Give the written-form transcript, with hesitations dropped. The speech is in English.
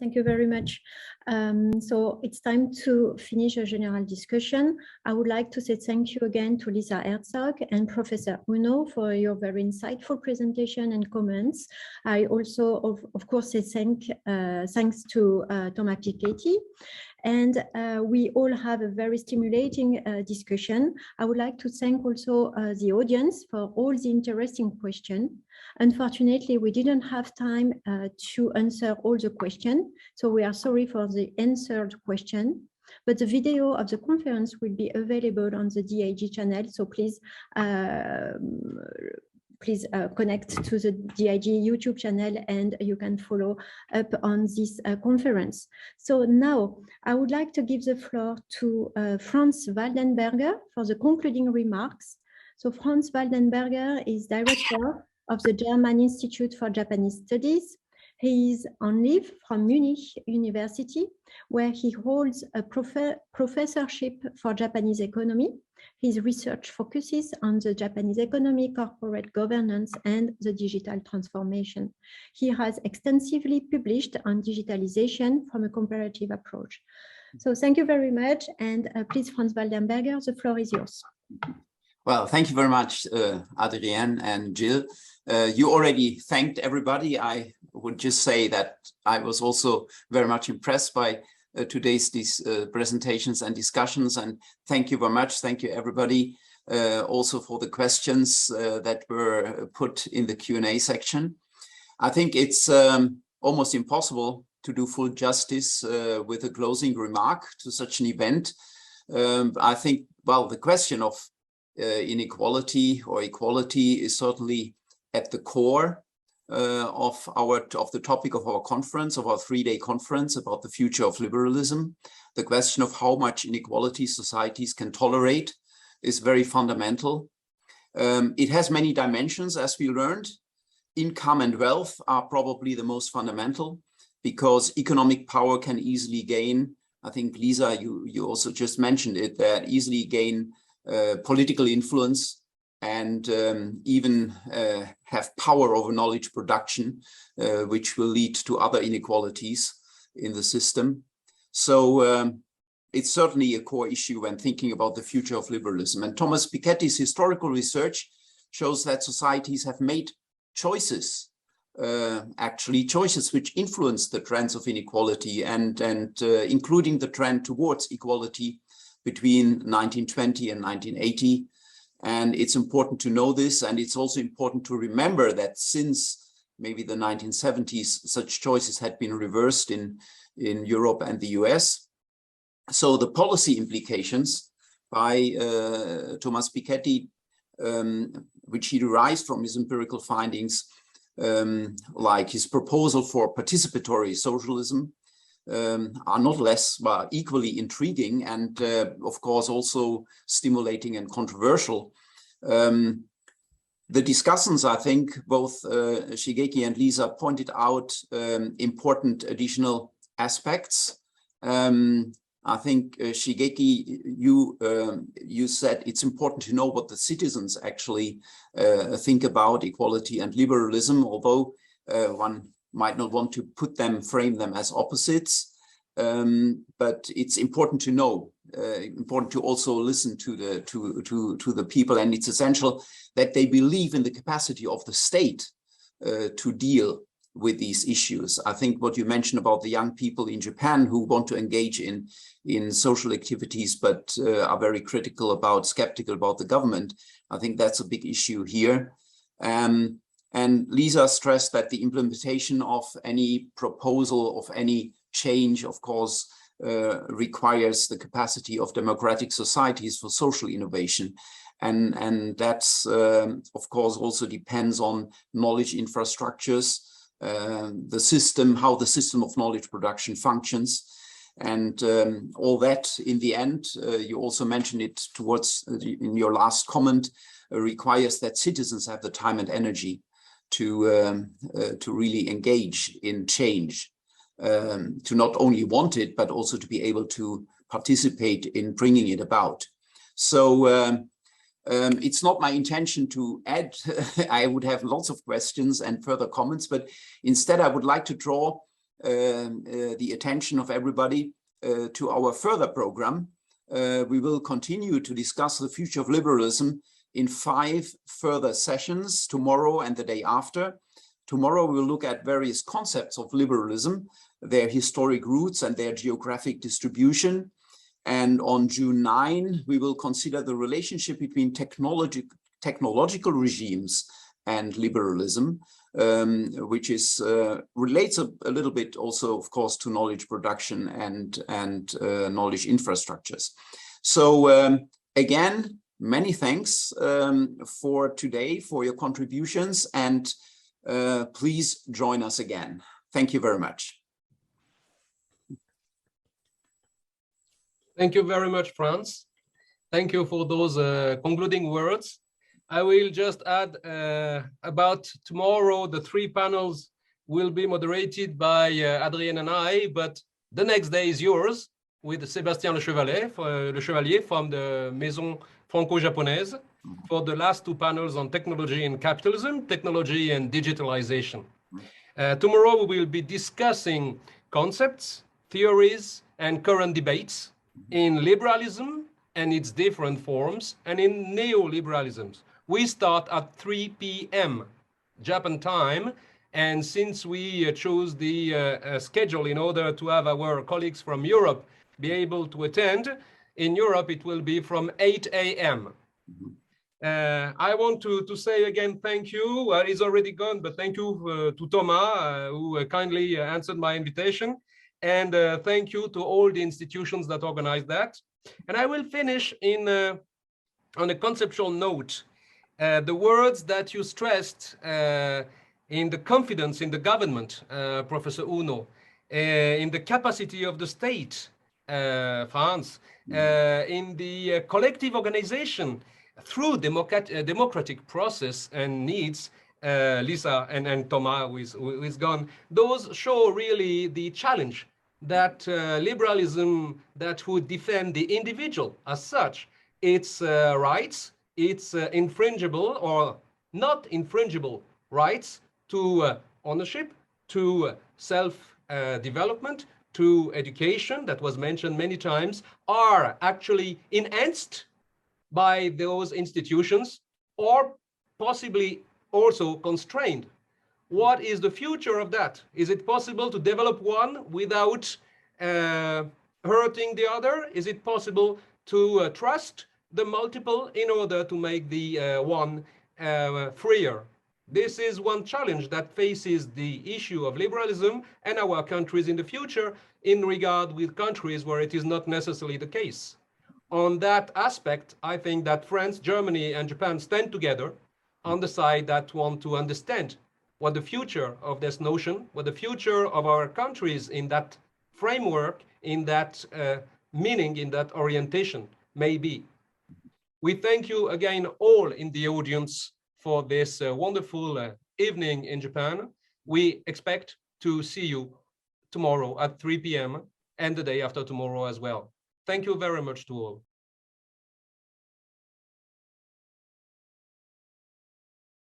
Thank you very much. So it's time to finish a general discussion. I would like to say thank you again to Lisa Herzog and Professor Uno for your very insightful presentation and comments. I also, of course, say thanks to Thomas Piketty. And we all have a very stimulating discussion. I would like to thank also the audience for all the interesting questions. Unfortunately, we didn't have time to answer all the questions, so we are sorry for the answered question. But the video of the conference will be available on the DIG channel, so please connect to the DIG YouTube channel and you can follow up on this conference. So now I would like to give the floor to Franz Waldenberger for the concluding remarks. So Franz Waldenberger is director of the German Institute for Japanese Studies. He is on leave from Munich University, where he holds a professorship for Japanese economy. His research focuses on the Japanese economy, corporate governance, and the digital transformation. He has extensively published on digitalization from a comparative approach. So thank you very much. And please, Franz Waldenberger, the floor is yours. Well, thank you very much, Adrienne and Jill. You already thanked everybody. I would just say that I was also very much impressed by today's presentations and discussions, and thank you very much. Thank you everybody also for the questions that were put in the Q&A section. I think it's almost impossible to do full justice with a closing remark to such an event. I think, well, the question of inequality or equality is certainly at the core of the topic of our conference, of our three-day conference about the future of liberalism. The question of how much inequality societies can tolerate is very fundamental. It has many dimensions, as we learned. Income and wealth are probably the most fundamental, because economic power can easily gain, I think Lisa, you also just mentioned it, that easily gain political influence and even have power over knowledge production, which will lead to other inequalities in the system. So it's certainly a core issue when thinking about the future of liberalism. And Thomas Piketty's historical research shows that societies have made choices, actually choices which influence the trends of inequality and including the trend towards equality between 1920 and 1980. And it's important to know this, and it's also important to remember that since maybe the 1970s, such choices had been reversed in Europe and the US. So the policy implications by Thomas Piketty, which he derives from his empirical findings, like his proposal for participatory socialism, are not less, but equally intriguing and of course also stimulating and controversial. The discussants, I think, both Shigeki and Lisa pointed out important additional aspects. I think Shigeki, you said it's important to know what the citizens actually think about equality and liberalism, although one might not want to frame them as opposites, but it's important to know, important to also listen to the people, and it's essential that they believe in the capacity of the state to deal with these issues. I think what you mentioned about the young people in Japan who want to engage in social activities but are very skeptical about the government, I think that's a big issue here. And Lisa stressed that the implementation of any proposal, of any change, of course, requires the capacity of democratic societies for social innovation. And that's, of course, also depends on knowledge infrastructures, the system, how the system of knowledge production functions. And all that, in the end, you also mentioned it in your last comment, requires that citizens have the time and energy to really engage in change, to not only want it, but also to be able to participate in bringing it about. So it's not my intention to add, I would have lots of questions and further comments, but instead I would like to draw the attention of everybody to our further program. We will continue to discuss the future of liberalism in 5 further sessions tomorrow and the day after. Tomorrow we'll look at various concepts of liberalism, their historic roots and their geographic distribution. And on June 9, we will consider the relationship between technological regimes and liberalism, which is relates a little bit also, of course, to knowledge production and knowledge infrastructures. So again, many thanks for today, for your contributions, and please join us again. Thank you very much. Thank you very much, Franz. Thank you for those concluding words. I will just add about tomorrow, the 3 panels will be moderated by Adrienne and I, but the next day is yours with Sébastien Le Chevalier from the Maison franco-japonaise for the last 2 panels on technology and capitalism, technology and digitalization. Tomorrow we will be discussing concepts, theories, and current debates in liberalism and its different forms, and in neoliberalisms. We start at 3 p.m. Japan time, and since we chose the schedule in order to have our colleagues from Europe be able to attend, in Europe it will be from 8 a.m. I want to say again thank you. He's already gone, but thank you to Thomas, who kindly answered my invitation. And thank you to all the institutions that organized that. And I will finish on a conceptual note. The words that you stressed in the confidence in the government, Professor Uno, in the capacity of the state, Franz, in the collective organization through democratic process and needs, Lisa and Thomas, who is gone, those show really the challenge that liberalism that would defend the individual as such, its rights, its infringible or not infringible rights to ownership, to self-development, to education, that was mentioned many times, are actually enhanced by those institutions or possibly also constrained. What is the future of that? Is it possible to develop one without hurting the other? Is it possible to trust the multiple in order to make the one freer? This is one challenge that faces the issue of liberalism and our countries in the future in regard with countries where it is not necessarily the case. On that aspect, I think that France, Germany, and Japan stand together on the side that want to understand what the future of this notion, what the future of our countries in that framework, in that meaning, in that orientation may be. We thank you again all in the audience for this wonderful evening in Japan. We expect to see you tomorrow at 3 p.m. and the day after tomorrow as well. Thank you very much to all.